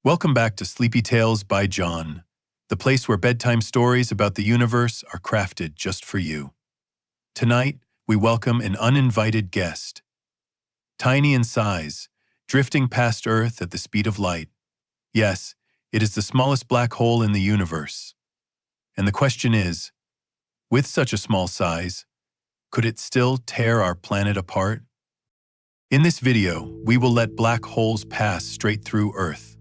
Welcome back to Sleepy Tales by John, the place where bedtime stories about the universe are crafted just for you. Tonight, we welcome an uninvited guest. Tiny in size, drifting past Earth at the speed of light. Yes, it is the smallest black hole in the universe. And the question is, with such a small size, could it still tear our planet apart? In this video, we will let black holes pass straight through Earth.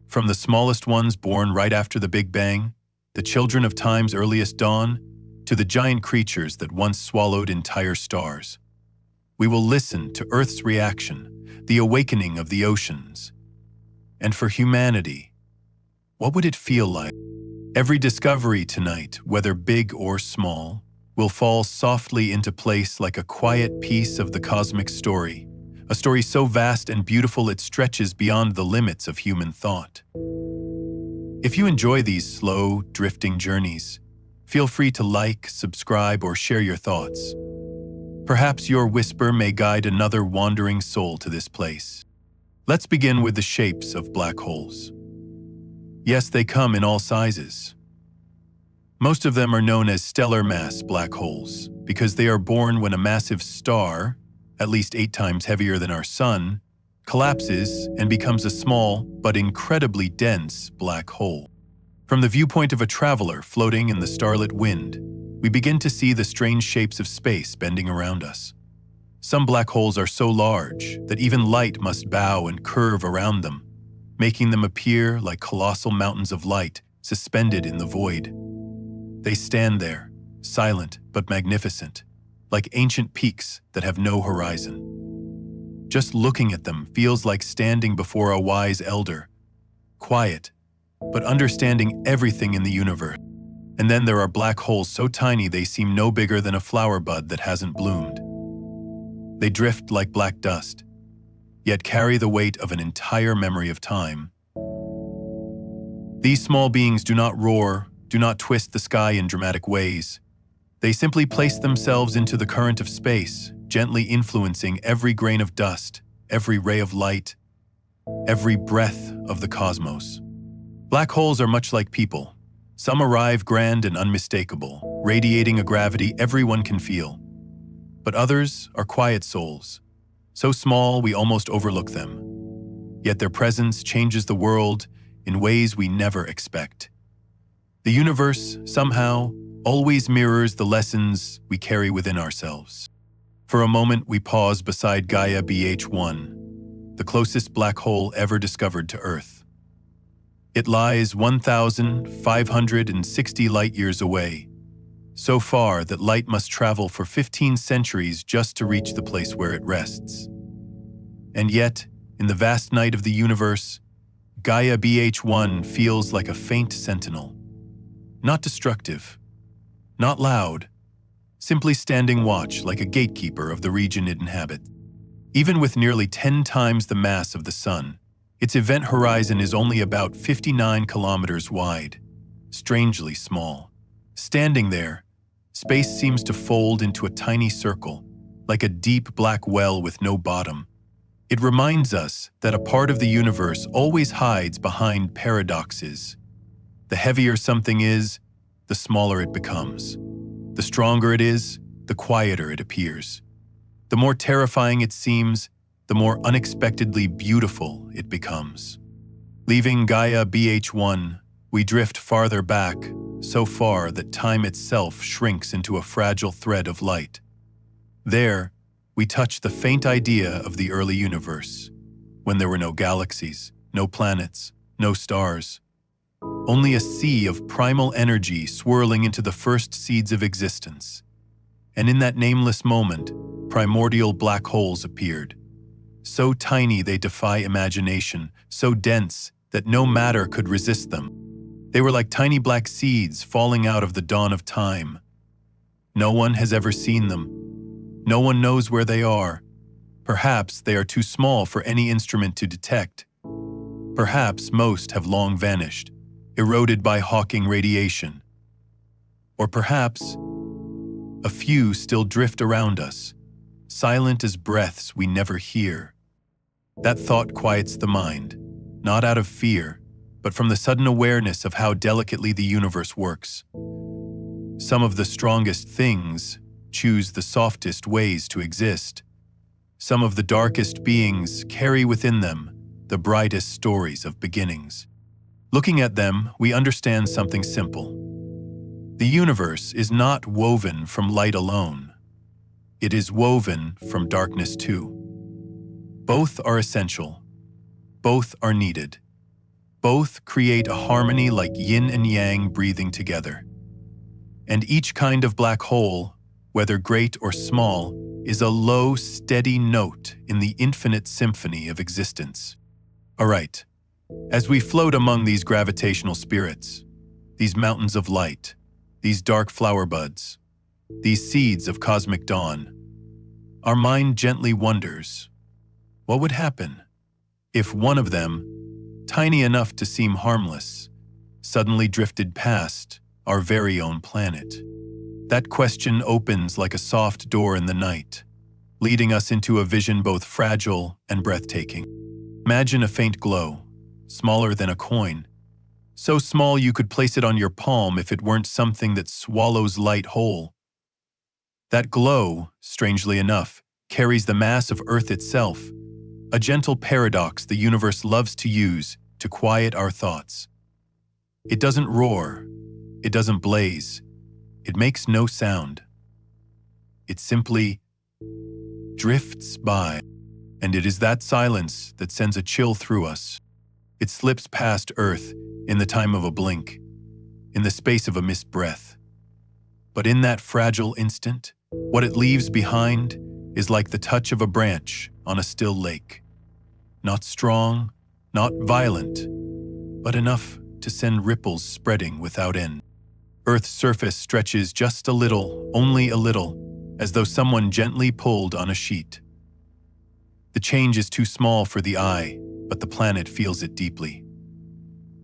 From the smallest ones born right after the Big Bang, the children of time's earliest dawn, to the giant creatures that once swallowed entire stars. We will listen to Earth's reaction, the awakening of the oceans. And for humanity, what would it feel like? Every discovery tonight, whether big or small, will fall softly into place like a quiet piece of the cosmic story. A story so vast and beautiful it stretches beyond the limits of human thought. If you enjoy these slow, drifting journeys, feel free to like, subscribe, or share your thoughts. Perhaps your whisper may guide another wandering soul to this place. Let's begin with the shapes of black holes. Yes, they come in all sizes. Most of them are known as stellar mass black holes because they are born when a massive star, at least 8 times heavier than our Sun, collapses and becomes a small but incredibly dense black hole. From the viewpoint of a traveler floating in the starlit wind, we begin to see the strange shapes of space bending around us. Some black holes are so large that even light must bow and curve around them, making them appear like colossal mountains of light suspended in the void. They stand there, silent but magnificent, like ancient peaks that have no horizon. Just looking at them feels like standing before a wise elder, quiet, but understanding everything in the universe. And then there are black holes so tiny they seem no bigger than a flower bud that hasn't bloomed. They drift like black dust, yet carry the weight of an entire memory of time. These small beings do not roar, do not twist the sky in dramatic ways. They simply place themselves into the current of space, gently influencing every grain of dust, every ray of light, every breath of the cosmos. Black holes are much like people. Some arrive grand and unmistakable, radiating a gravity everyone can feel. But others are quiet souls, so small we almost overlook them. Yet their presence changes the world in ways we never expect. The universe, somehow, always mirrors the lessons we carry within ourselves. For a moment, we pause beside Gaia BH1, the closest black hole ever discovered to Earth. It lies 1,560 light-years away, so far that light must travel for 15 centuries just to reach the place where it rests. And yet, in the vast night of the universe, Gaia BH1 feels like a faint sentinel. Not destructive, not loud, simply standing watch like a gatekeeper of the region it inhabits. Even with nearly 10 times the mass of the Sun, its event horizon is only about 59 kilometers wide, strangely small. Standing there, space seems to fold into a tiny circle, like a deep black well with no bottom. It reminds us that a part of the universe always hides behind paradoxes. The heavier something is, the smaller it becomes. The stronger it is, the quieter it appears. The more terrifying it seems, the more unexpectedly beautiful it becomes. Leaving Gaia BH1, we drift farther back, so far that time itself shrinks into a fragile thread of light. There, we touch the faint idea of the early universe, when there were no galaxies, no planets, no stars. Only a sea of primal energy swirling into the first seeds of existence. And in that nameless moment, primordial black holes appeared. So tiny they defy imagination, so dense that no matter could resist them. They were like tiny black seeds falling out of the dawn of time. No one has ever seen them. No one knows where they are. Perhaps they are too small for any instrument to detect. Perhaps most have long vanished, eroded by Hawking radiation. Or perhaps a few still drift around us, silent as breaths we never hear. That thought quiets the mind, not out of fear, but from the sudden awareness of how delicately the universe works. Some of the strongest things choose the softest ways to exist. Some of the darkest beings carry within them the brightest stories of beginnings. Looking at them, we understand something simple. The universe is not woven from light alone. It is woven from darkness too. Both are essential. Both are needed. Both create a harmony like yin and yang breathing together. And each kind of black hole, whether great or small, is a low, steady note in the infinite symphony of existence. All right, as we float among these gravitational spirits, these mountains of light, these dark flower buds, these seeds of cosmic dawn, our mind gently wonders, what would happen if one of them, tiny enough to seem harmless, suddenly drifted past our very own planet? That question opens like a soft door in the night, leading us into a vision both fragile and breathtaking. Imagine a faint glow, smaller than a coin, so small you could place it on your palm if it weren't something that swallows light whole. That glow, strangely enough, carries the mass of Earth itself, a gentle paradox the universe loves to use to quiet our thoughts. It doesn't roar, it doesn't blaze, it makes no sound. It simply drifts by, and it is that silence that sends a chill through us. It slips past Earth in the time of a blink, in the space of a missed breath. But in that fragile instant, what it leaves behind is like the touch of a branch on a still lake. Not strong, not violent, but enough to send ripples spreading without end. Earth's surface stretches just a little, only a little, as though someone gently pulled on a sheet. The change is too small for the eye, but the planet feels it deeply.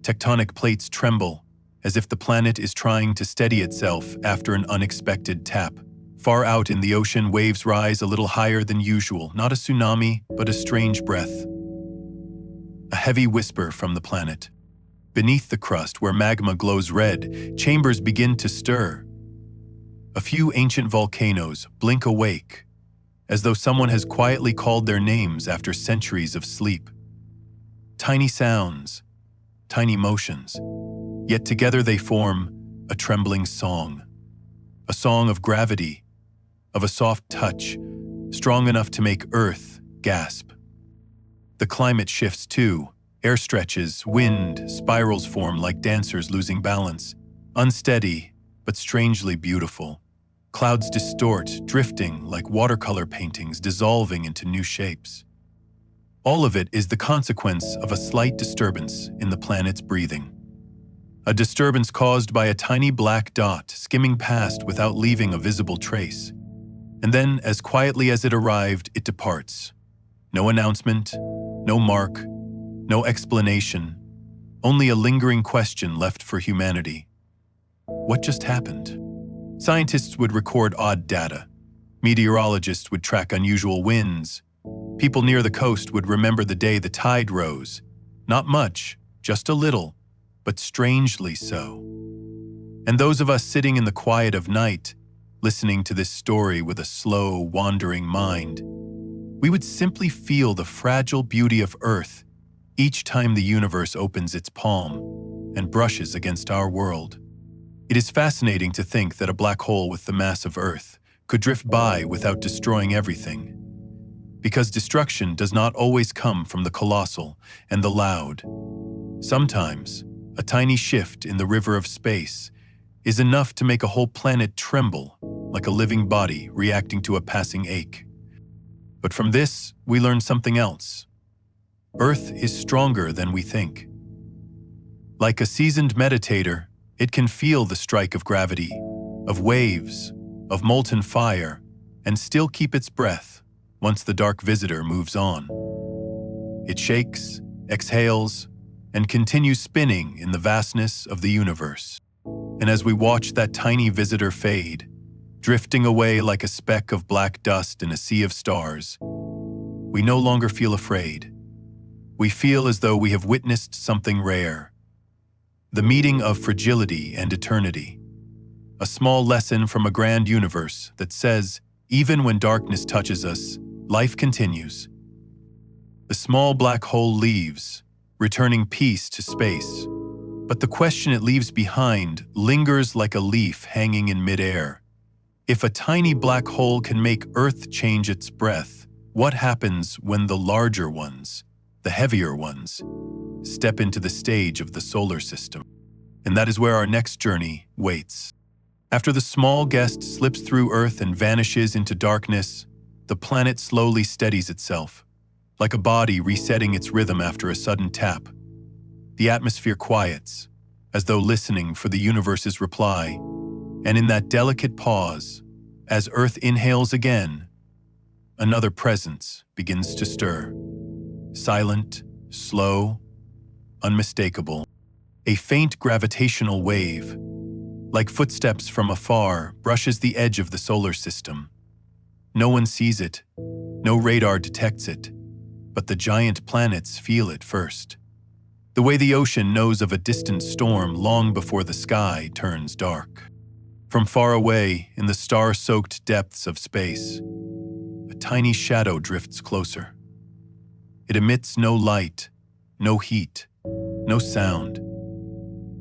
Tectonic plates tremble, as if the planet is trying to steady itself after an unexpected tap. Far out in the ocean, waves rise a little higher than usual, not a tsunami, but a strange breath. A heavy whisper from the planet. Beneath the crust, where magma glows red, chambers begin to stir. A few ancient volcanoes blink awake, as though someone has quietly called their names after centuries of sleep. Tiny sounds, tiny motions, yet together they form a trembling song. A song of gravity, of a soft touch, strong enough to make Earth gasp. The climate shifts too. Air stretches, wind, spirals form like dancers losing balance. Unsteady, but strangely beautiful. Clouds distort, drifting like watercolor paintings dissolving into new shapes. All of it is the consequence of a slight disturbance in the planet's breathing. A disturbance caused by a tiny black dot skimming past without leaving a visible trace. And then, as quietly as it arrived, it departs. No announcement, no mark, no explanation, only a lingering question left for humanity. What just happened? Scientists would record odd data. Meteorologists would track unusual winds. People near the coast would remember the day the tide rose. Not much, just a little, but strangely so. And those of us sitting in the quiet of night, listening to this story with a slow, wandering mind, we would simply feel the fragile beauty of Earth each time the universe opens its palm and brushes against our world. It is fascinating to think that a black hole with the mass of Earth could drift by without destroying everything. Because destruction does not always come from the colossal and the loud. Sometimes, a tiny shift in the river of space is enough to make a whole planet tremble like a living body reacting to a passing ache. But from this, we learn something else. Earth is stronger than we think. Like a seasoned meditator, it can feel the strike of gravity, of waves, of molten fire, and still keep its breath once the dark visitor moves on. It shakes, exhales, and continues spinning in the vastness of the universe. And as we watch that tiny visitor fade, drifting away like a speck of black dust in a sea of stars, we no longer feel afraid. We feel as though we have witnessed something rare, The meeting of fragility and eternity. A small lesson from a grand universe that says, even when darkness touches us, life continues. The small black hole leaves, returning peace to space. But the question it leaves behind lingers like a leaf hanging in midair. If a tiny black hole can make Earth change its breath, what happens when the larger ones, the heavier ones, step into the stage of the solar system? And that is where our next journey waits. After the small guest slips through Earth and vanishes into darkness, the planet slowly steadies itself, like a body resetting its rhythm after a sudden tap. The atmosphere quiets, as though listening for the universe's reply, and in that delicate pause, as Earth inhales again, another presence begins to stir. Silent, slow, unmistakable. A faint gravitational wave, like footsteps from afar, brushes the edge of the solar system. No one sees it, no radar detects it, but the giant planets feel it first. The way the ocean knows of a distant storm long before the sky turns dark. From far away, in the star-soaked depths of space, a tiny shadow drifts closer. It emits no light, no heat, no sound,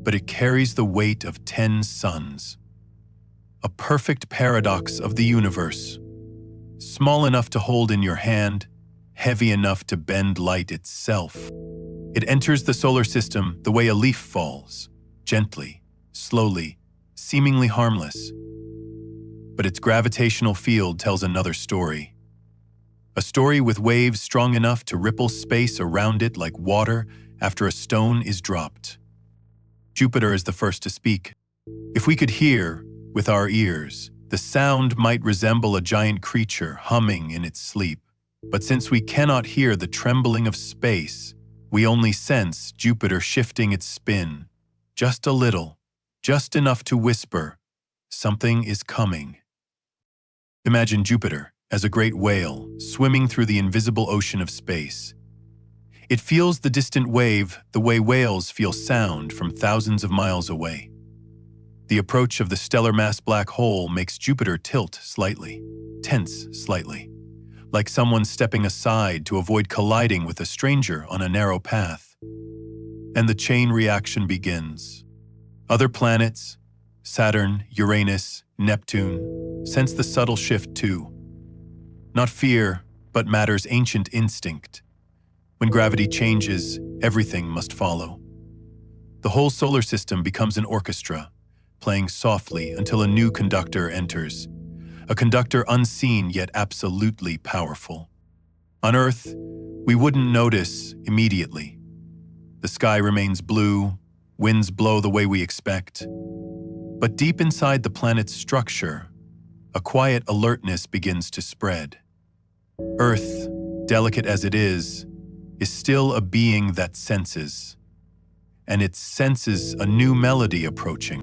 but it carries the weight of 10 suns. A perfect paradox of the universe, small enough to hold in your hand, heavy enough to bend light itself. It enters the solar system the way a leaf falls, gently, slowly, seemingly harmless. But its gravitational field tells another story. A story with waves strong enough to ripple space around it like water after a stone is dropped. Jupiter is the first to speak. If we could hear, with our ears, the sound might resemble a giant creature humming in its sleep. But since we cannot hear the trembling of space, we only sense Jupiter shifting its spin, just a little, just enough to whisper, something is coming. Imagine Jupiter as a great whale swimming through the invisible ocean of space. It feels the distant wave the way whales feel sound from thousands of miles away. The approach of the stellar mass black hole makes Jupiter tilt slightly, tense slightly, like someone stepping aside to avoid colliding with a stranger on a narrow path. And the chain reaction begins. Other planets, Saturn, Uranus, Neptune, sense the subtle shift too. Not fear, but matter's ancient instinct. When gravity changes, everything must follow. The whole solar system becomes an orchestra, playing softly until a new conductor enters. A conductor unseen yet absolutely powerful. On Earth, we wouldn't notice immediately. The sky remains blue, winds blow the way we expect. But deep inside the planet's structure, a quiet alertness begins to spread. Earth, delicate as it is still a being that senses. And it senses a new melody approaching.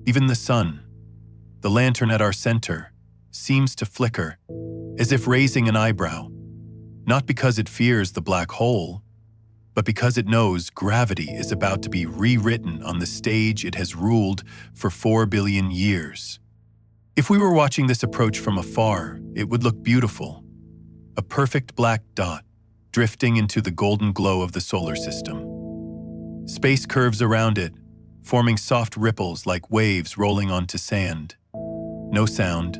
Even the sun, the lantern at our center, seems to flicker, as if raising an eyebrow, not because it fears the black hole, but because it knows gravity is about to be rewritten on the stage it has ruled for 4 billion years. If we were watching this approach from afar, it would look beautiful, a perfect black dot drifting into the golden glow of the solar system. Space curves around it, forming soft ripples like waves rolling onto sand. No sound,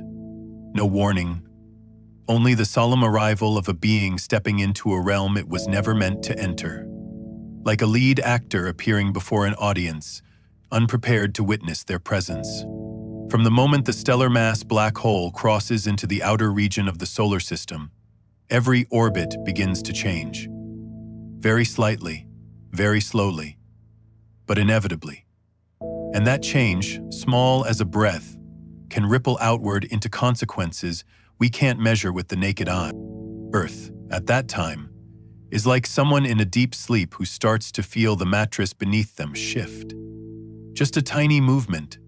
no warning, only the solemn arrival of a being stepping into a realm it was never meant to enter. Like a lead actor appearing before an audience, unprepared to witness their presence. From the moment the stellar mass black hole crosses into the outer region of the solar system, every orbit begins to change. Very slightly, very slowly, but inevitably. And that change, small as a breath, can ripple outward into consequences we can't measure with the naked eye. Earth, at that time, is like someone in a deep sleep who starts to feel the mattress beneath them shift. Just a tiny movement,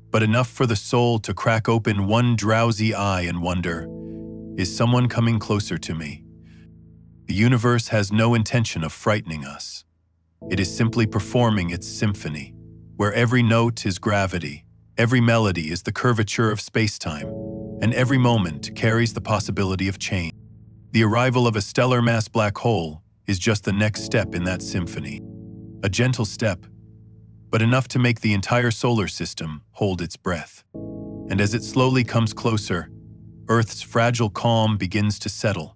but enough for the soul to crack open one drowsy eye and wonder, is someone coming closer to me? The universe has no intention of frightening us. It is simply performing its symphony, where every note is gravity, every melody is the curvature of space-time, and every moment carries the possibility of change. The arrival of a stellar mass black hole is just the next step in that symphony. A gentle step, but enough to make the entire solar system hold its breath. And as it slowly comes closer, Earth's fragile calm begins to settle,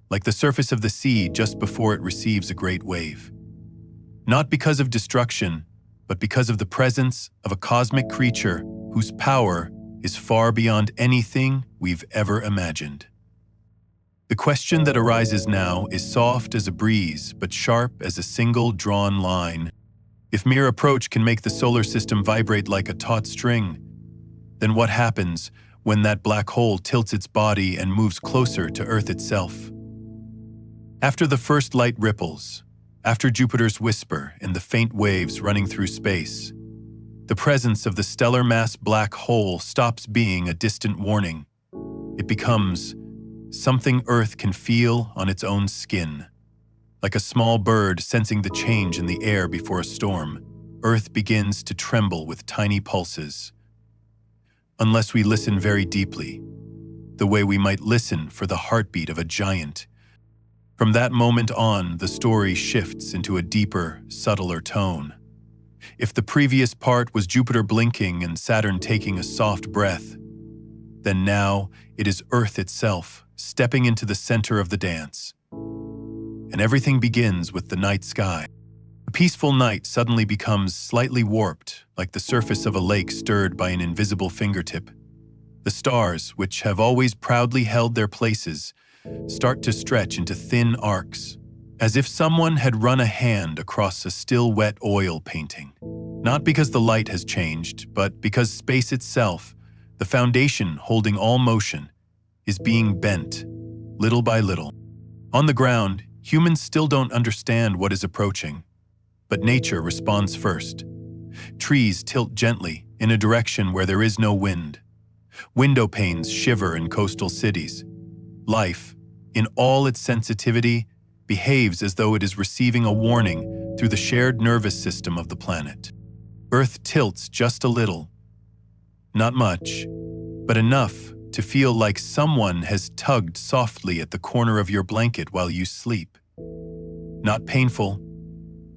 like the surface of the sea just before it receives a great wave. Not because of destruction, but because of the presence of a cosmic creature whose power is far beyond anything we've ever imagined. The question that arises now is soft as a breeze, but sharp as a single drawn line. If mere approach can make the solar system vibrate like a taut string, then what happens when that black hole tilts its body and moves closer to Earth itself? After the first light ripples, after Jupiter's whisper and the faint waves running through space, the presence of the stellar mass black hole stops being a distant warning. It becomes something Earth can feel on its own skin. Like a small bird sensing the change in the air before a storm, Earth begins to tremble with tiny pulses. Unless we listen very deeply, the way we might listen for the heartbeat of a giant. From that moment on, the story shifts into a deeper, subtler tone. If the previous part was Jupiter blinking and Saturn taking a soft breath, then now it is Earth itself stepping into the center of the dance. And everything begins with the night sky. A peaceful night suddenly becomes slightly warped, like the surface of a lake stirred by an invisible fingertip. The stars, which have always proudly held their places, start to stretch into thin arcs, as if someone had run a hand across a still wet oil painting. Not because the light has changed, but because space itself, the foundation holding all motion, is being bent, little by little. On the ground, humans still don't understand what is approaching, but nature responds first. Trees tilt gently in a direction where there is no wind. Window panes shiver in coastal cities. Life, in all its sensitivity, behaves as though it is receiving a warning through the shared nervous system of the planet. Earth tilts just a little. Not much, but enough to feel like someone has tugged softly at the corner of your blanket while you sleep. Not painful,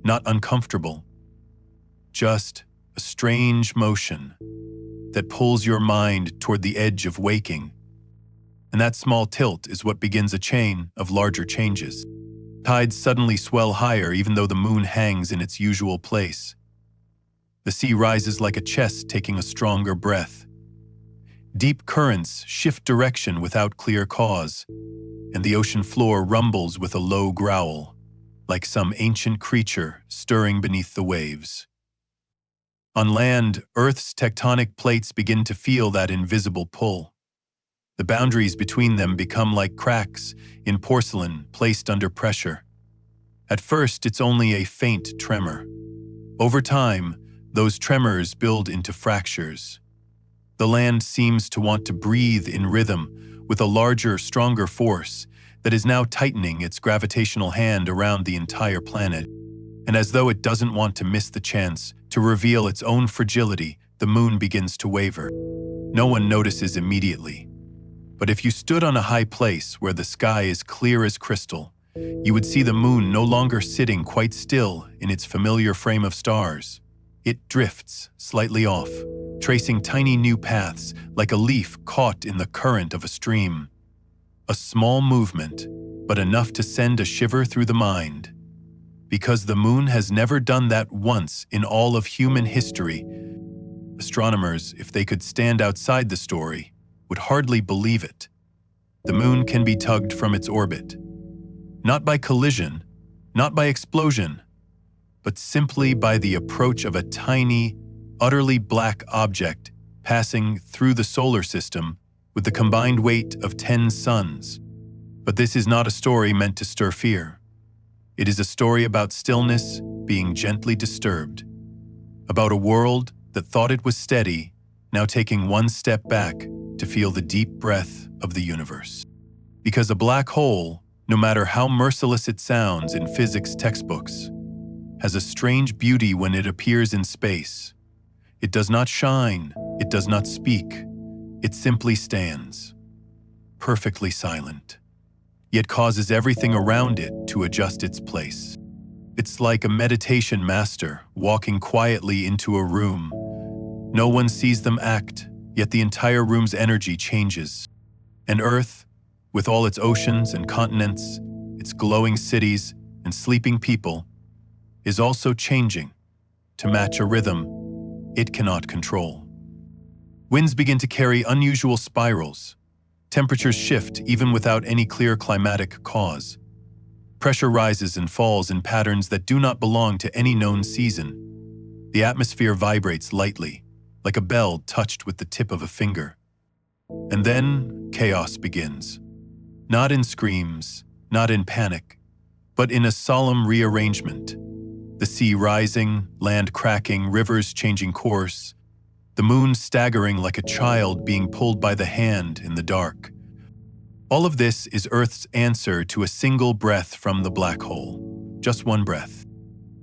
not uncomfortable, just a strange motion that pulls your mind toward the edge of waking. And that small tilt is what begins a chain of larger changes. Tides suddenly swell higher even though the moon hangs in its usual place. The sea rises like a chest taking a stronger breath. Deep currents shift direction without clear cause, and the ocean floor rumbles with a low growl, like some ancient creature stirring beneath the waves. On land, Earth's tectonic plates begin to feel that invisible pull. The boundaries between them become like cracks in porcelain placed under pressure. At first, it's only a faint tremor. Over time, those tremors build into fractures. The land seems to want to breathe in rhythm with a larger, stronger force that is now tightening its gravitational hand around the entire planet. And as though it doesn't want to miss the chance to reveal its own fragility, the moon begins to waver. No one notices immediately. But if you stood on a high place where the sky is clear as crystal, you would see the moon no longer sitting quite still in its familiar frame of stars. It drifts slightly off, tracing tiny new paths like a leaf caught in the current of a stream. A small movement, but enough to send a shiver through the mind. Because the moon has never done that once in all of human history, astronomers, if they could stand outside the story, would hardly believe it. The moon can be tugged from its orbit. Not by collision, not by explosion, but simply by the approach of a tiny, utterly black object passing through the solar system with the combined weight of 10 suns. But this is not a story meant to stir fear. It is a story about stillness being gently disturbed, about a world that thought it was steady, now taking one step back to feel the deep breath of the universe. Because a black hole, no matter how merciless it sounds in physics textbooks, has a strange beauty when it appears in space. It does not shine, it does not speak, it simply stands, perfectly silent, yet causes everything around it to adjust its place. It's like a meditation master walking quietly into a room. No one sees them act, yet the entire room's energy changes. And Earth, with all its oceans and continents, its glowing cities and sleeping people, is also changing to match a rhythm it cannot control. Winds begin to carry unusual spirals. Temperatures shift even without any clear climatic cause. Pressure rises and falls in patterns that do not belong to any known season. The atmosphere vibrates lightly, like a bell touched with the tip of a finger. And then chaos begins. Not in screams, not in panic, but in a solemn rearrangement. The sea rising, land cracking, rivers changing course, the moon staggering like a child being pulled by the hand in the dark. All of this is Earth's answer to a single breath from the black hole. Just one breath.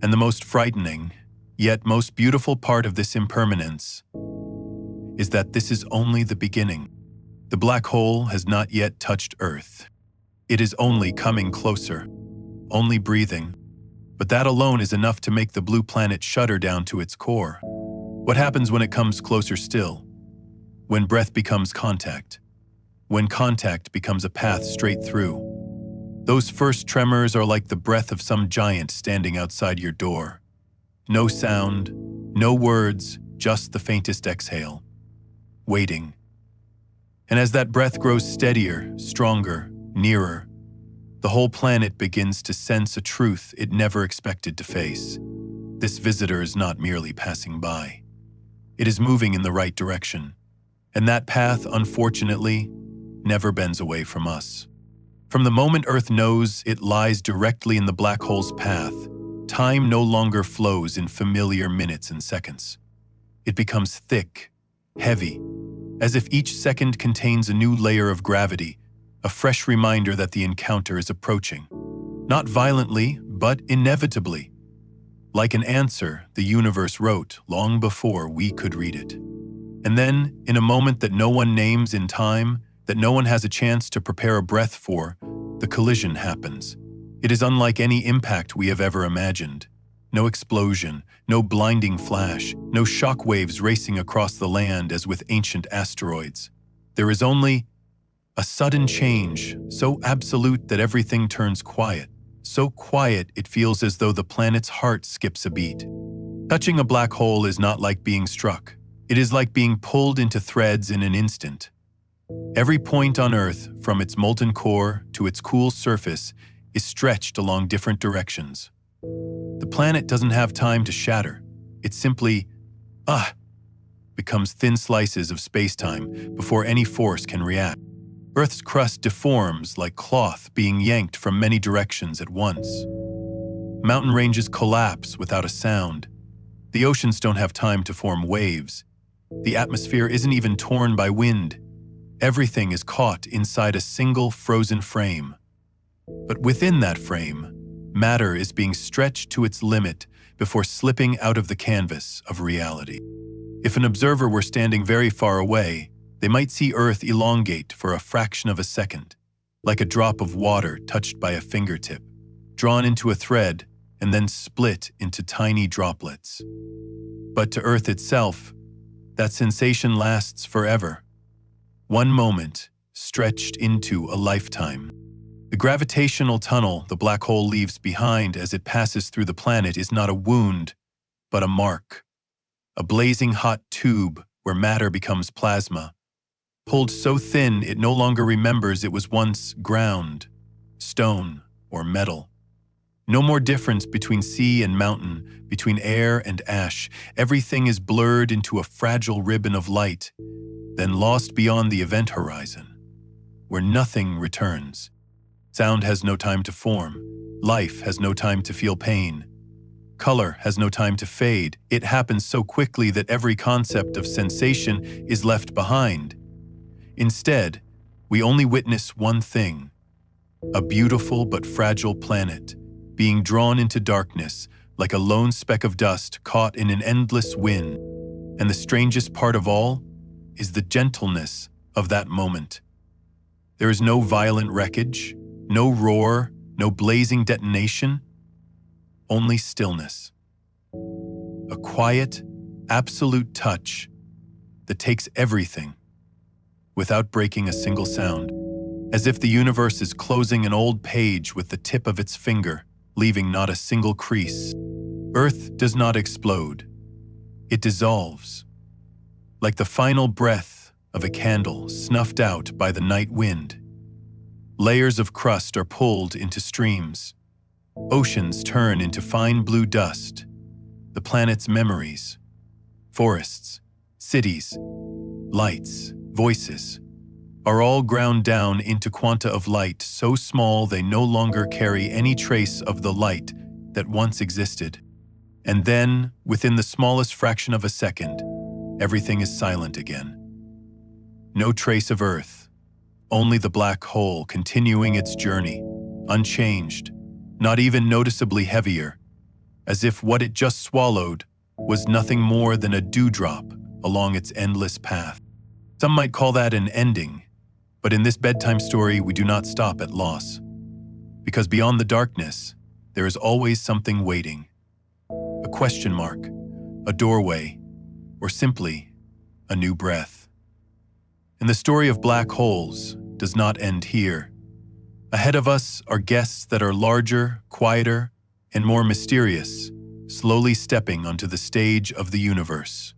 And the most frightening, yet most beautiful part of this impermanence is that this is only the beginning. The black hole has not yet touched Earth. It is only coming closer, only breathing. But that alone is enough to make the blue planet shudder down to its core. What happens when it comes closer still? When breath becomes contact. When contact becomes a path straight through. Those first tremors are like the breath of some giant standing outside your door. No sound, no words, just the faintest exhale. Waiting. And as that breath grows steadier, stronger, nearer, the whole planet begins to sense a truth it never expected to face. This visitor is not merely passing by. It is moving in the right direction. And that path, unfortunately, never bends away from us. From the moment Earth knows it lies directly in the black hole's path, time no longer flows in familiar minutes and seconds. It becomes thick, heavy, as if each second contains a new layer of gravity, a fresh reminder that the encounter is approaching. Not violently, but inevitably. Like an answer the universe wrote long before we could read it. And then, in a moment that no one names in time, that no one has a chance to prepare a breath for, the collision happens. It is unlike any impact we have ever imagined. No explosion, no blinding flash, no shock waves racing across the land as with ancient asteroids. There is only a sudden change, so absolute that everything turns quiet. So quiet it feels as though the planet's heart skips a beat. Touching a black hole is not like being struck. It is like being pulled into threads in an instant. Every point on Earth, from its molten core to its cool surface, is stretched along different directions. The planet doesn't have time to shatter. It simply, becomes thin slices of space-time before any force can react. Earth's crust deforms like cloth being yanked from many directions at once. Mountain ranges collapse without a sound. The oceans don't have time to form waves. The atmosphere isn't even torn by wind. Everything is caught inside a single frozen frame. But within that frame, matter is being stretched to its limit before slipping out of the canvas of reality. If an observer were standing very far away, they might see Earth elongate for a fraction of a second, like a drop of water touched by a fingertip, drawn into a thread and then split into tiny droplets. But to Earth itself, that sensation lasts forever. One moment stretched into a lifetime. The gravitational tunnel the black hole leaves behind as it passes through the planet is not a wound, but a mark. A blazing hot tube where matter becomes plasma, pulled so thin it no longer remembers it was once ground, stone, or metal. No more difference between sea and mountain, between air and ash. Everything is blurred into a fragile ribbon of light, then lost beyond the event horizon, where nothing returns. Sound has no time to form. Life has no time to feel pain. Color has no time to fade. It happens so quickly that every concept of sensation is left behind. Instead, we only witness one thing: a beautiful but fragile planet being drawn into darkness like a lone speck of dust caught in an endless wind. And the strangest part of all is the gentleness of that moment. There is no violent wreckage, no roar, no blazing detonation, only stillness. A quiet, absolute touch that takes everything without breaking a single sound, as if the universe is closing an old page with the tip of its finger, leaving not a single crease. Earth does not explode. It dissolves, like the final breath of a candle snuffed out by the night wind. Layers of crust are pulled into streams. Oceans turn into fine blue dust. The planet's memories, forests, cities, lights, voices, are all ground down into quanta of light so small they no longer carry any trace of the light that once existed. And then, within the smallest fraction of a second, everything is silent again. No trace of Earth, only the black hole continuing its journey, unchanged, not even noticeably heavier, as if what it just swallowed was nothing more than a dewdrop along its endless path. Some might call that an ending, but in this bedtime story we do not stop at loss. Because beyond the darkness, there is always something waiting. A question mark, a doorway, or simply a new breath. And the story of black holes does not end here. Ahead of us are guests that are larger, quieter, and more mysterious, slowly stepping onto the stage of the universe.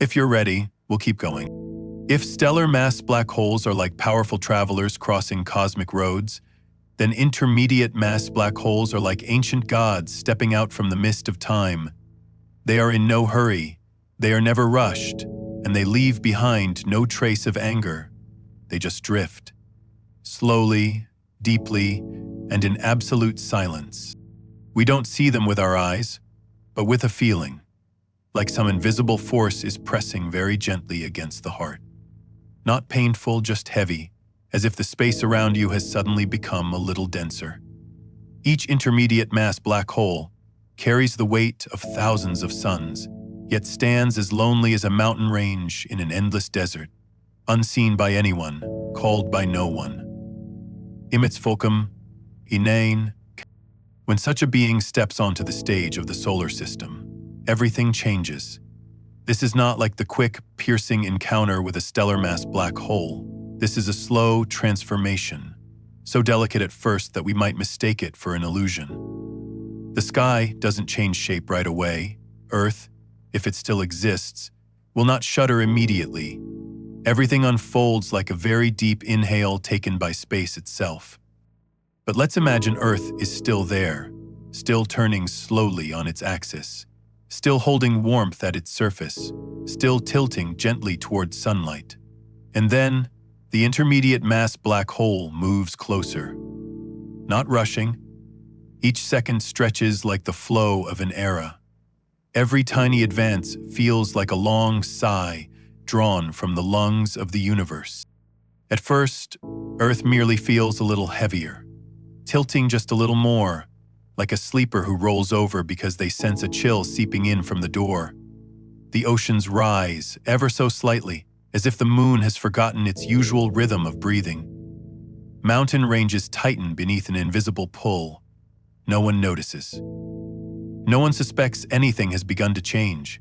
If you're ready, we'll keep going. If stellar mass black holes are like powerful travelers crossing cosmic roads, then intermediate mass black holes are like ancient gods stepping out from the mist of time. They are in no hurry, they are never rushed, and they leave behind no trace of anger. They just drift, slowly, deeply, and in absolute silence. We don't see them with our eyes, but with a feeling, like some invisible force is pressing very gently against the heart. Not painful, just heavy, as if the space around you has suddenly become a little denser. Each intermediate mass black hole carries the weight of thousands of suns, yet stands as lonely as a mountain range in an endless desert, unseen by anyone, called by no one. Imits Fulcum, inane. When such a being steps onto the stage of the solar system, everything changes. This is not like the quick, piercing encounter with a stellar mass black hole. This is a slow transformation, so delicate at first that we might mistake it for an illusion. The sky doesn't change shape right away. Earth, if it still exists, will not shudder immediately. Everything unfolds like a very deep inhale taken by space itself. But let's imagine Earth is still there, still turning slowly on its axis, still holding warmth at its surface, still tilting gently towards sunlight. And then, the intermediate mass black hole moves closer. Not rushing, each second stretches like the flow of an era. Every tiny advance feels like a long sigh drawn from the lungs of the universe. At first, Earth merely feels a little heavier, tilting just a little more, like a sleeper who rolls over because they sense a chill seeping in from the door. The oceans rise, ever so slightly, as if the moon has forgotten its usual rhythm of breathing. Mountain ranges tighten beneath an invisible pull. No one notices. No one suspects anything has begun to change.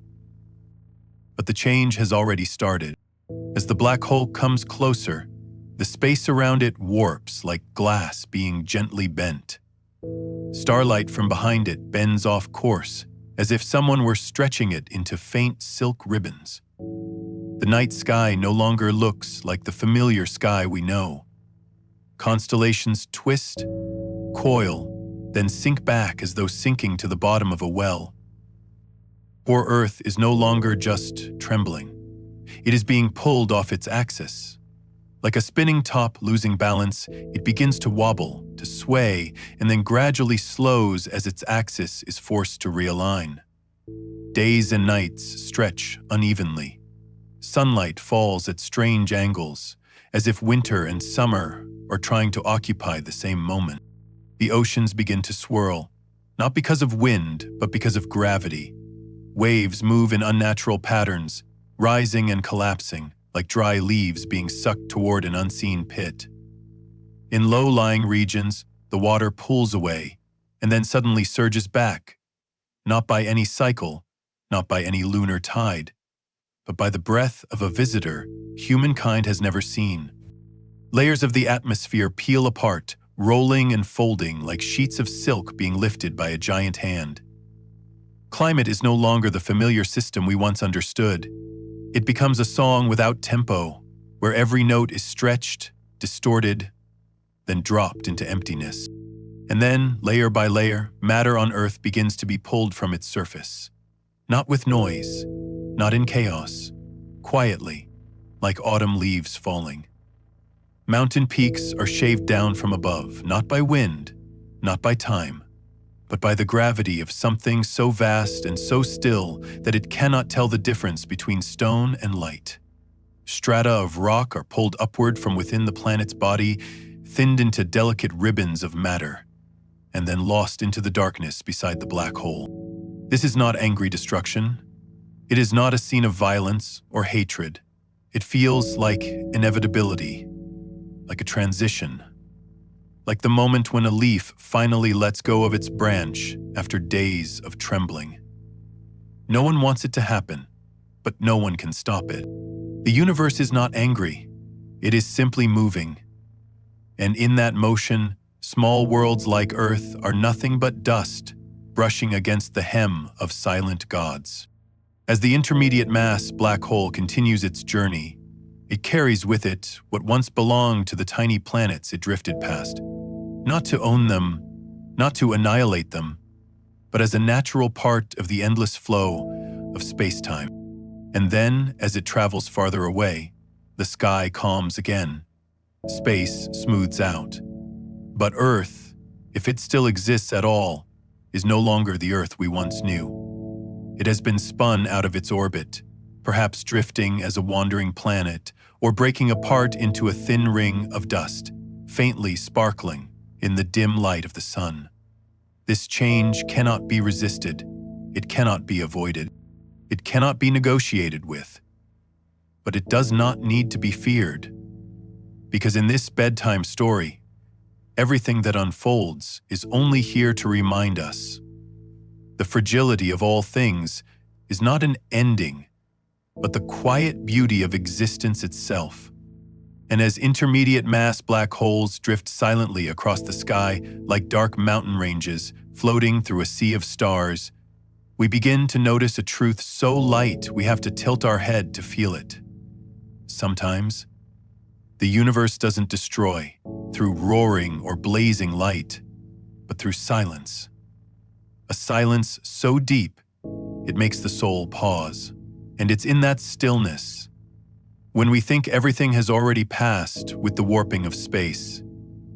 But the change has already started. As the black hole comes closer, the space around it warps like glass being gently bent. Starlight from behind it bends off course, as if someone were stretching it into faint silk ribbons. The night sky no longer looks like the familiar sky we know. Constellations twist, coil, then sink back as though sinking to the bottom of a well. Poor Earth is no longer just trembling. It is being pulled off its axis. Like a spinning top losing balance, it begins to wobble, to sway, and then gradually slows as its axis is forced to realign. Days and nights stretch unevenly. Sunlight falls at strange angles, as if winter and summer are trying to occupy the same moment. The oceans begin to swirl, not because of wind, but because of gravity. Waves move in unnatural patterns, rising and collapsing, like dry leaves being sucked toward an unseen pit. In low-lying regions, the water pulls away and then suddenly surges back, not by any cycle, not by any lunar tide, but by the breath of a visitor humankind has never seen. Layers of the atmosphere peel apart, rolling and folding like sheets of silk being lifted by a giant hand. Climate is no longer the familiar system we once understood. It becomes a song without tempo, where every note is stretched, distorted, then dropped into emptiness. And then, layer by layer, matter on Earth begins to be pulled from its surface. Not with noise, not in chaos, quietly, like autumn leaves falling. Mountain peaks are shaved down from above, not by wind, not by time, but by the gravity of something so vast and so still that it cannot tell the difference between stone and light. Strata of rock are pulled upward from within the planet's body, thinned into delicate ribbons of matter, and then lost into the darkness beside the black hole. This is not angry destruction. It is not a scene of violence or hatred. It feels like inevitability, like a transition, like the moment when a leaf finally lets go of its branch after days of trembling. No one wants it to happen, but no one can stop it. The universe is not angry. It is simply moving. And in that motion, small worlds like Earth are nothing but dust, brushing against the hem of silent gods. As the intermediate mass black hole continues its journey, it carries with it what once belonged to the tiny planets it drifted past. Not to own them, not to annihilate them, but as a natural part of the endless flow of space-time. And then, as it travels farther away, the sky calms again. Space smooths out. But Earth, if it still exists at all, is no longer the Earth we once knew. It has been spun out of its orbit, perhaps drifting as a wandering planet or breaking apart into a thin ring of dust, faintly sparkling in the dim light of the sun. This change cannot be resisted. It cannot be avoided. It cannot be negotiated with. But it does not need to be feared. Because in this bedtime story, everything that unfolds is only here to remind us. The fragility of all things is not an ending, but the quiet beauty of existence itself. And as intermediate mass black holes drift silently across the sky like dark mountain ranges floating through a sea of stars, we begin to notice a truth so light we have to tilt our head to feel it. Sometimes, the universe doesn't destroy through roaring or blazing light, but through silence. A silence so deep, it makes the soul pause. And it's in that stillness, when we think everything has already passed with the warping of space,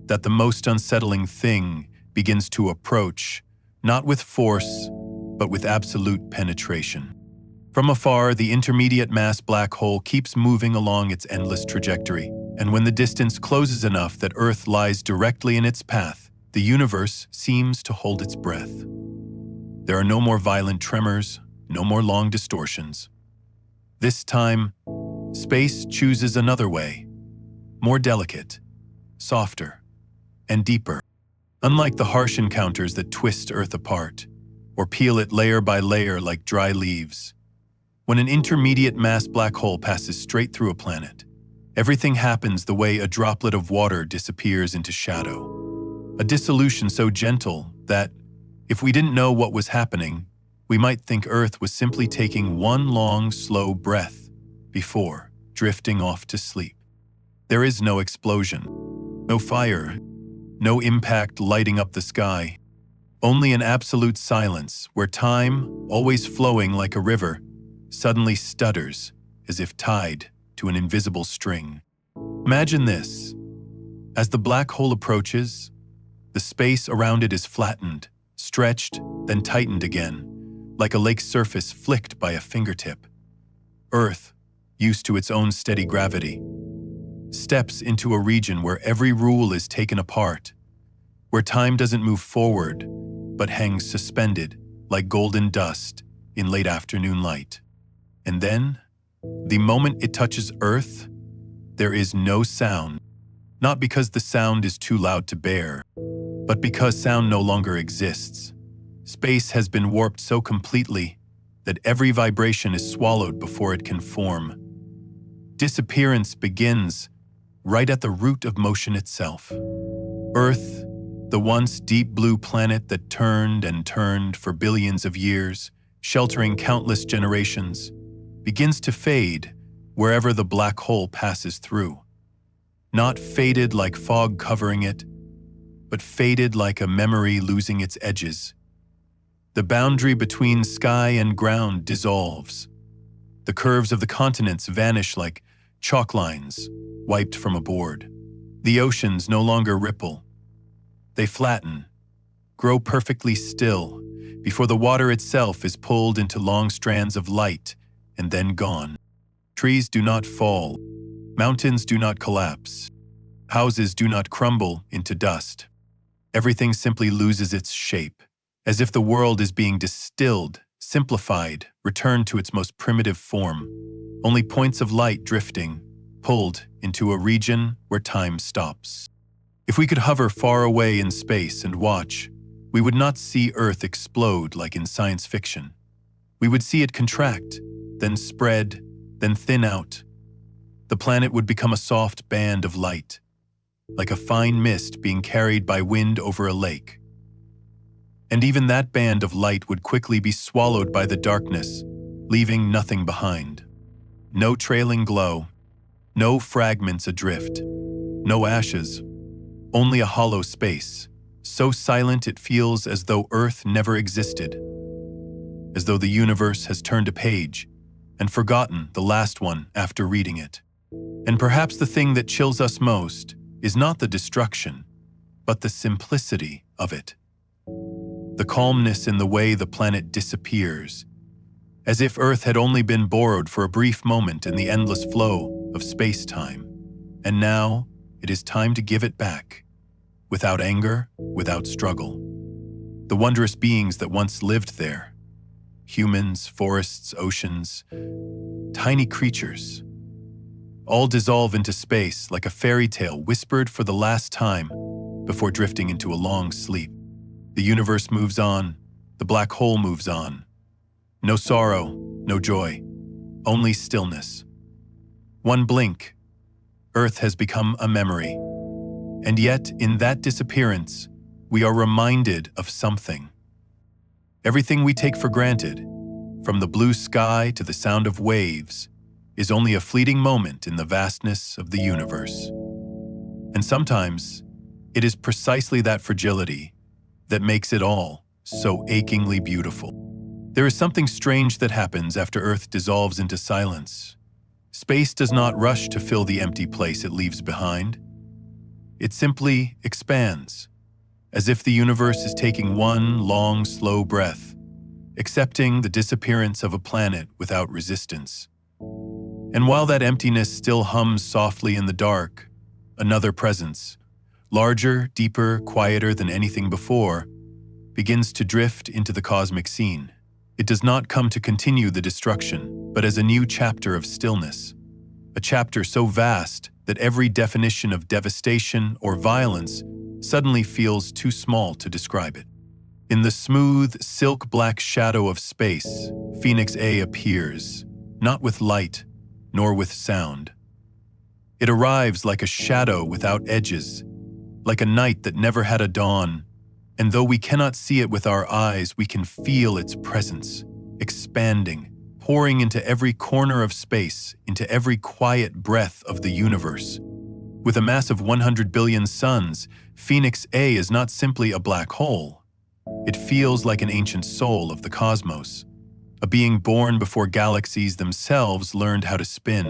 that the most unsettling thing begins to approach, not with force, but with absolute penetration. From afar, the intermediate mass black hole keeps moving along its endless trajectory, and when the distance closes enough that Earth lies directly in its path, the universe seems to hold its breath. There are no more violent tremors, no more long distortions. This time, space chooses another way, more delicate, softer, and deeper. Unlike the harsh encounters that twist Earth apart, or peel it layer by layer like dry leaves, when an intermediate mass black hole passes straight through a planet, everything happens the way a droplet of water disappears into shadow. A dissolution so gentle that, if we didn't know what was happening, we might think Earth was simply taking one long, slow breath before drifting off to sleep. There is no explosion, no fire, no impact lighting up the sky, only an absolute silence where time, always flowing like a river, suddenly stutters as if tied to an invisible string. Imagine this. As the black hole approaches, the space around it is flattened, stretched, then tightened again, like a lake's surface flicked by a fingertip. Earth, used to its own steady gravity, steps into a region where every rule is taken apart, where time doesn't move forward, but hangs suspended like golden dust in late afternoon light. And then, the moment it touches Earth, there is no sound. Not because the sound is too loud to bear, but because sound no longer exists. Space has been warped so completely that every vibration is swallowed before it can form. Disappearance begins right at the root of motion itself. Earth, the once deep blue planet that turned and turned for billions of years, sheltering countless generations, begins to fade wherever the black hole passes through. Not faded like fog covering it, but faded like a memory losing its edges. The boundary between sky and ground dissolves. The curves of the continents vanish like chalk lines wiped from a board. The oceans no longer ripple. They flatten, grow perfectly still, before the water itself is pulled into long strands of light and then gone. Trees do not fall. Mountains do not collapse. Houses do not crumble into dust. Everything simply loses its shape, as if the world is being distilled, simplified, returned to its most primitive form. Only points of light drifting, pulled into a region where time stops. If we could hover far away in space and watch, we would not see Earth explode like in science fiction. We would see it contract, then spread, then thin out. The planet would become a soft band of light, like a fine mist being carried by wind over a lake. And even that band of light would quickly be swallowed by the darkness, leaving nothing behind. No trailing glow, no fragments adrift, no ashes, only a hollow space, so silent it feels as though Earth never existed, as though the universe has turned a page and forgotten the last one after reading it. And perhaps the thing that chills us most is not the destruction, but the simplicity of it. The calmness in the way the planet disappears, as if Earth had only been borrowed for a brief moment in the endless flow of space-time. And now, it is time to give it back, without anger, without struggle. The wondrous beings that once lived there, humans, forests, oceans, tiny creatures, all dissolve into space like a fairy tale whispered for the last time before drifting into a long sleep. The universe moves on, the black hole moves on. No sorrow, no joy, only stillness. One blink, Earth has become a memory. And yet, in that disappearance, we are reminded of something. Everything we take for granted, from the blue sky to the sound of waves, is only a fleeting moment in the vastness of the universe. And sometimes, it is precisely that fragility that makes it all so achingly beautiful. There is something strange that happens after Earth dissolves into silence. Space does not rush to fill the empty place it leaves behind. It simply expands, as if the universe is taking one long, slow breath, accepting the disappearance of a planet without resistance. And while that emptiness still hums softly in the dark, another presence, larger, deeper, quieter than anything before, begins to drift into the cosmic scene. It does not come to continue the destruction, but as a new chapter of stillness, a chapter so vast that every definition of devastation or violence suddenly feels too small to describe it. In the smooth, silk-black shadow of space, Phoenix A appears, not with light, nor with sound. It arrives like a shadow without edges, like a night that never had a dawn, and though we cannot see it with our eyes, we can feel its presence, expanding, pouring into every corner of space, into every quiet breath of the universe. With a mass of 100 billion suns, Phoenix A is not simply a black hole. It feels like an ancient soul of the cosmos, a being born before galaxies themselves learned how to spin.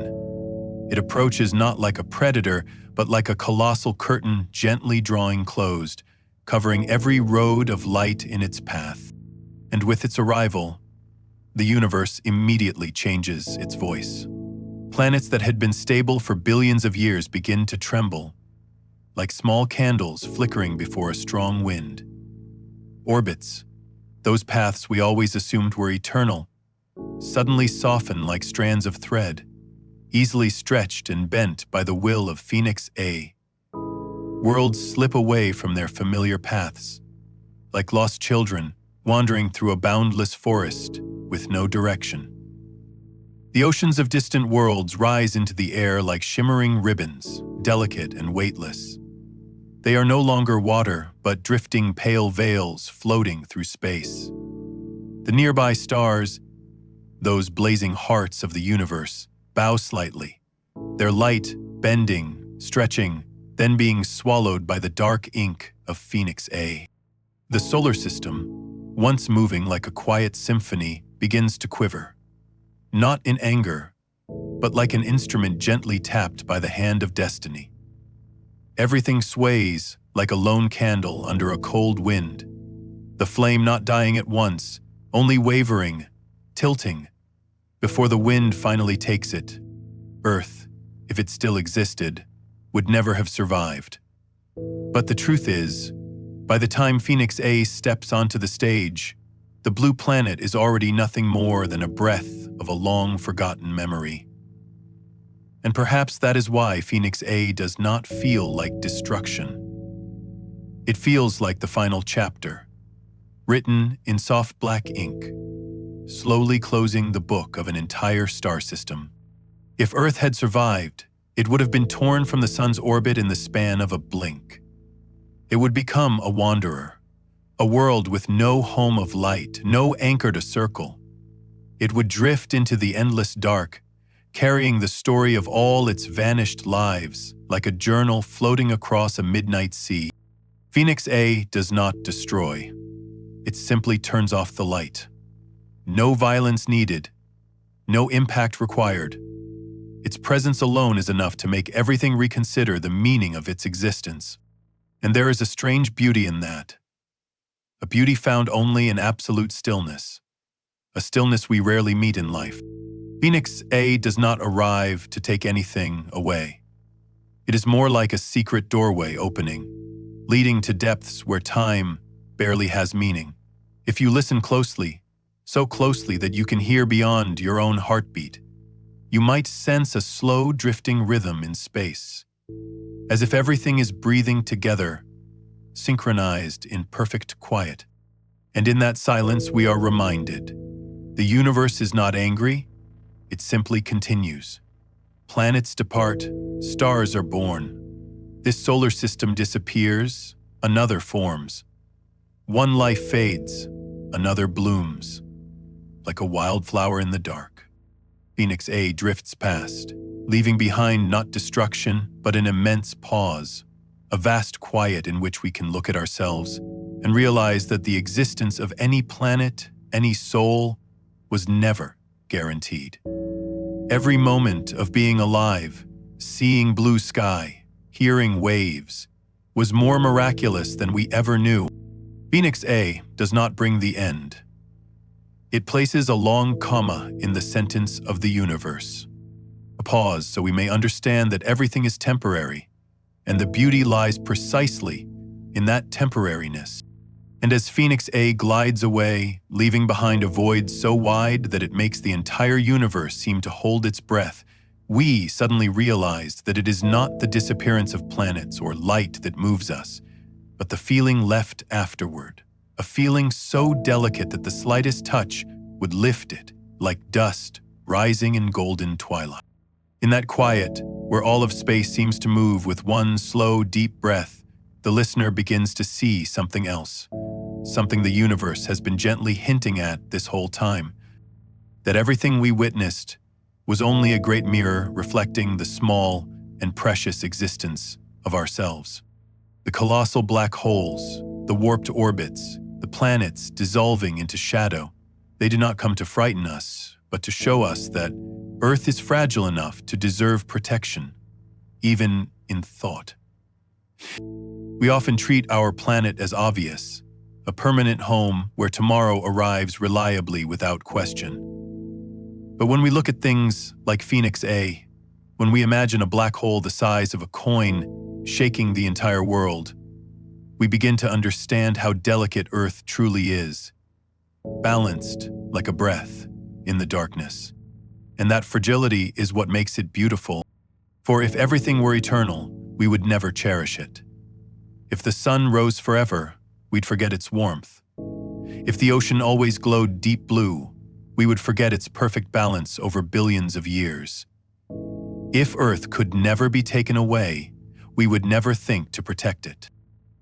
It approaches not like a predator, but like a colossal curtain gently drawing closed, covering every road of light in its path. And with its arrival, the universe immediately changes its voice. Planets that had been stable for billions of years begin to tremble, like small candles flickering before a strong wind. Orbits, those paths we always assumed were eternal, suddenly soften like strands of thread, easily stretched and bent by the will of Phoenix A. Worlds slip away from their familiar paths, like lost children wandering through a boundless forest with no direction. The oceans of distant worlds rise into the air like shimmering ribbons, delicate and weightless. They are no longer water, but drifting pale veils floating through space. The nearby stars, those blazing hearts of the universe, bow slightly, their light bending, stretching, then being swallowed by the dark ink of Phoenix A. The solar system, once moving like a quiet symphony, begins to quiver. Not in anger, but like an instrument gently tapped by the hand of destiny. Everything sways like a lone candle under a cold wind, the flame not dying at once, only wavering, tilting, before the wind finally takes it. Earth, if it still existed, would never have survived. But the truth is, by the time Phoenix A steps onto the stage, the blue planet is already nothing more than a breath of a long-forgotten memory. And perhaps that is why Phoenix A does not feel like destruction. It feels like the final chapter, written in soft black ink, slowly closing the book of an entire star system. If Earth had survived, it would have been torn from the sun's orbit in the span of a blink. It would become a wanderer, a world with no home of light, no anchor to circle. It would drift into the endless dark, carrying the story of all its vanished lives like a journal floating across a midnight sea. Phoenix A does not destroy. It simply turns off the light. No violence needed, no impact required. Its presence alone is enough to make everything reconsider the meaning of its existence. And there is a strange beauty in that. A beauty found only in absolute stillness. A stillness we rarely meet in life. Phoenix A does not arrive to take anything away. It is more like a secret doorway opening, leading to depths where time barely has meaning. If you listen closely, so closely that you can hear beyond your own heartbeat, you might sense a slow drifting rhythm in space, as if everything is breathing together, synchronized in perfect quiet. And in that silence we are reminded, the universe is not angry, it simply continues. Planets depart, stars are born. This solar system disappears, another forms. One life fades, another blooms. Like a wildflower in the dark, Phoenix A drifts past, leaving behind not destruction, but an immense pause, a vast quiet in which we can look at ourselves and realize that the existence of any planet, any soul, was never guaranteed. Every moment of being alive, seeing blue sky, hearing waves, was more miraculous than we ever knew. Phoenix A does not bring the end. It places a long comma in the sentence of the universe. A pause so we may understand that everything is temporary, and the beauty lies precisely in that temporariness. And as Phoenix A glides away, leaving behind a void so wide that it makes the entire universe seem to hold its breath, we suddenly realized that it is not the disappearance of planets or light that moves us, but the feeling left afterward, a feeling so delicate that the slightest touch would lift it, like dust rising in golden twilight. In that quiet, where all of space seems to move with one slow, deep breath, the listener begins to see something else, something the universe has been gently hinting at this whole time, that everything we witnessed was only a great mirror reflecting the small and precious existence of ourselves. The colossal black holes, the warped orbits, the planets dissolving into shadow, they do not come to frighten us, but to show us that Earth is fragile enough to deserve protection, even in thought. We often treat our planet as obvious, a permanent home where tomorrow arrives reliably without question. But when we look at things like Phoenix A, when we imagine a black hole the size of a coin shaking the entire world, we begin to understand how delicate Earth truly is, balanced like a breath, in the darkness. And that fragility is what makes it beautiful. For if everything were eternal, we would never cherish it. If the sun rose forever, we'd forget its warmth. If the ocean always glowed deep blue, we would forget its perfect balance over billions of years. If Earth could never be taken away, we would never think to protect it.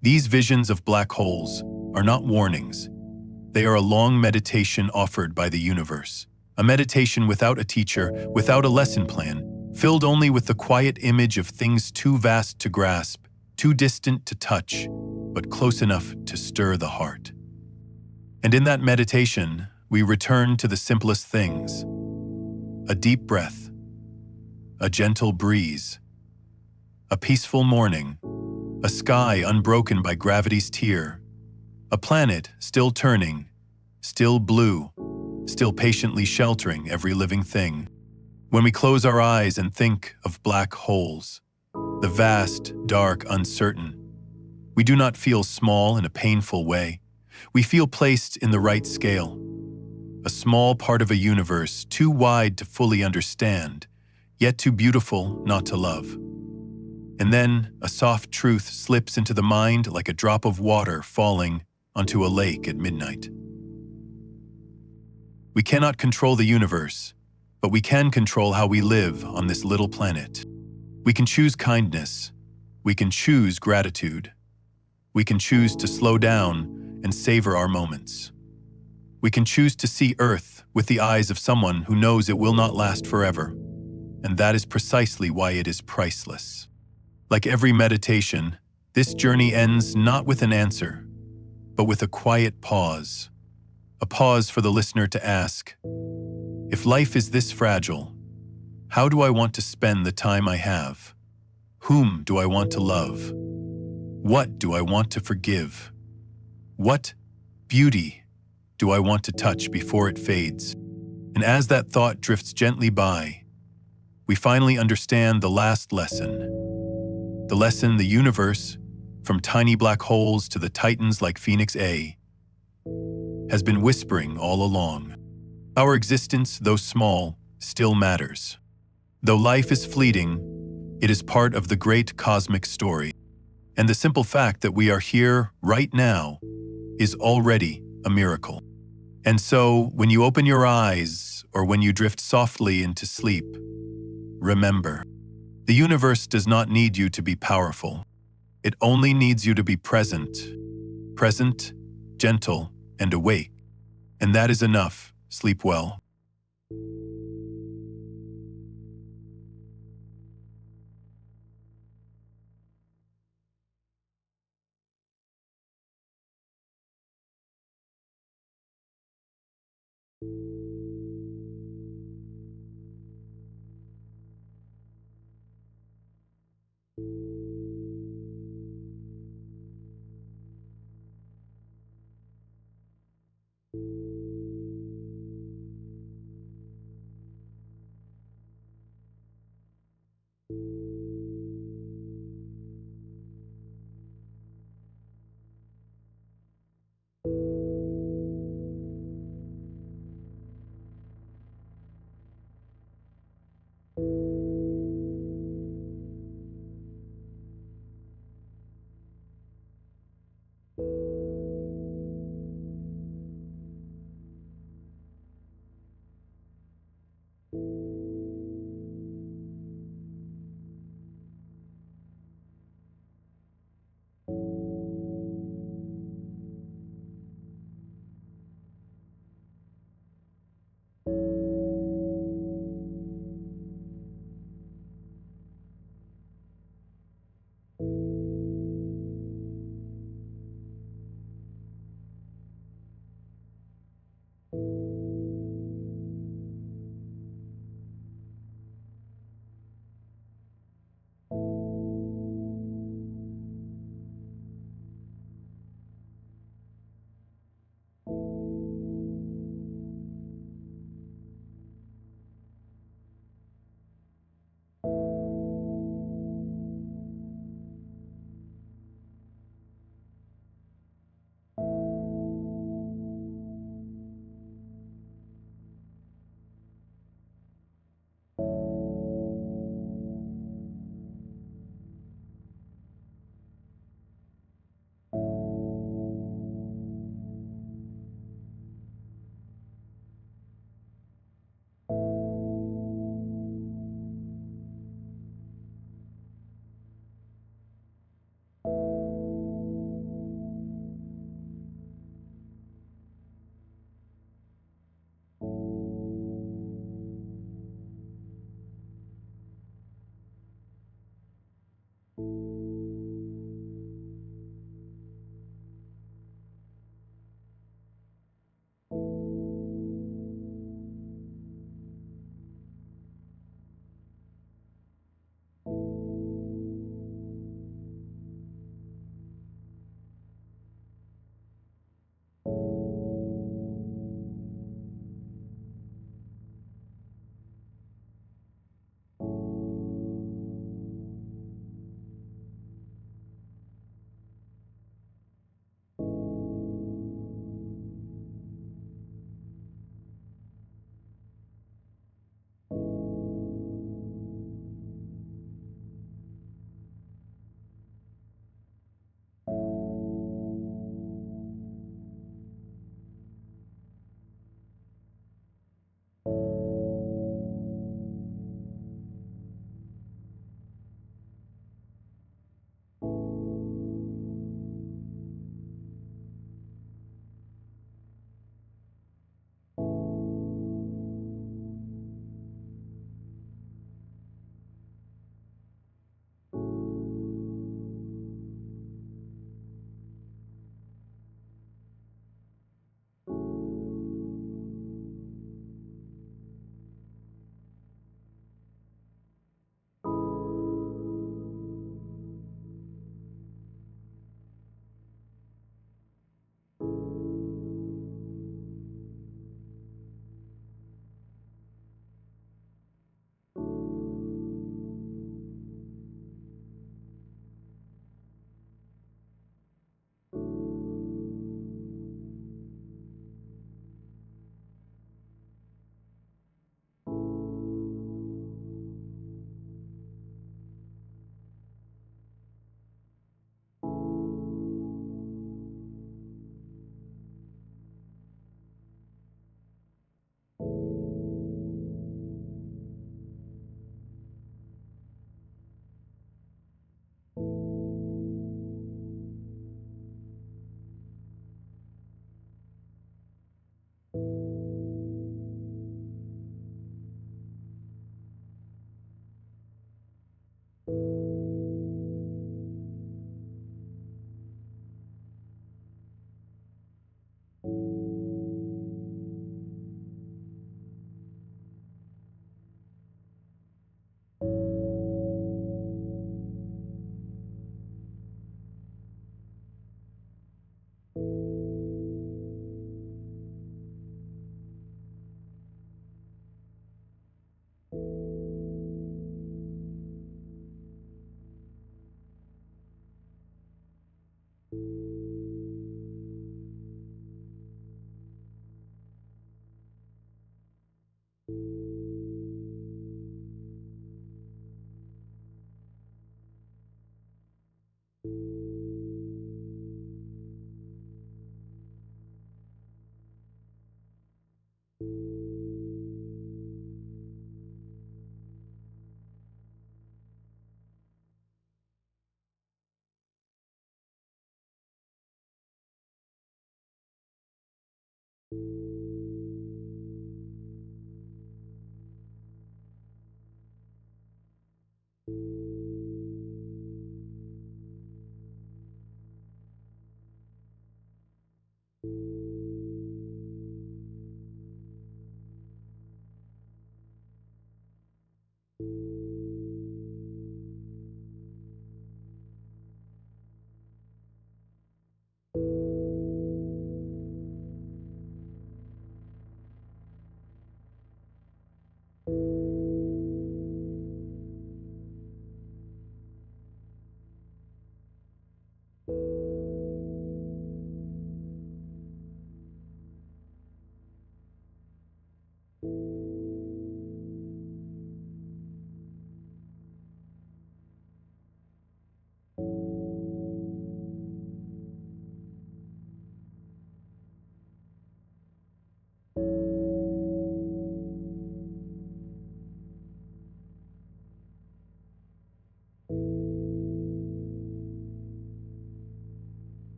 These visions of black holes are not warnings. They are a long meditation offered by the universe. A meditation without a teacher, without a lesson plan, filled only with the quiet image of things too vast to grasp, too distant to touch, but close enough to stir the heart. And in that meditation, we return to the simplest things. A deep breath, a gentle breeze, a peaceful morning, a sky unbroken by gravity's tear, a planet still turning, still blue, still patiently sheltering every living thing. When we close our eyes and think of black holes, the vast, dark, uncertain, we do not feel small in a painful way. We feel placed in the right scale. A small part of a universe too wide to fully understand, yet too beautiful not to love. And then a soft truth slips into the mind like a drop of water falling onto a lake at midnight. We cannot control the universe, but we can control how we live on this little planet. We can choose kindness. We can choose gratitude. We can choose to slow down and savor our moments. We can choose to see Earth with the eyes of someone who knows it will not last forever, and that is precisely why it is priceless. Like every meditation, this journey ends not with an answer, but with a quiet pause. A pause for the listener to ask, if life is this fragile, how do I want to spend the time I have? Whom do I want to love? What do I want to forgive? What beauty do I want to touch before it fades? And as that thought drifts gently by, we finally understand the last lesson. The lesson the universe, from tiny black holes to the titans like Phoenix A, has been whispering all along. Our existence, though small, still matters. Though life is fleeting, it is part of the great cosmic story. And the simple fact that we are here right now is already a miracle. And so, when you open your eyes or when you drift softly into sleep, remember, the universe does not need you to be powerful. It only needs you to be present, gentle, and awake. And that is enough. Sleep well.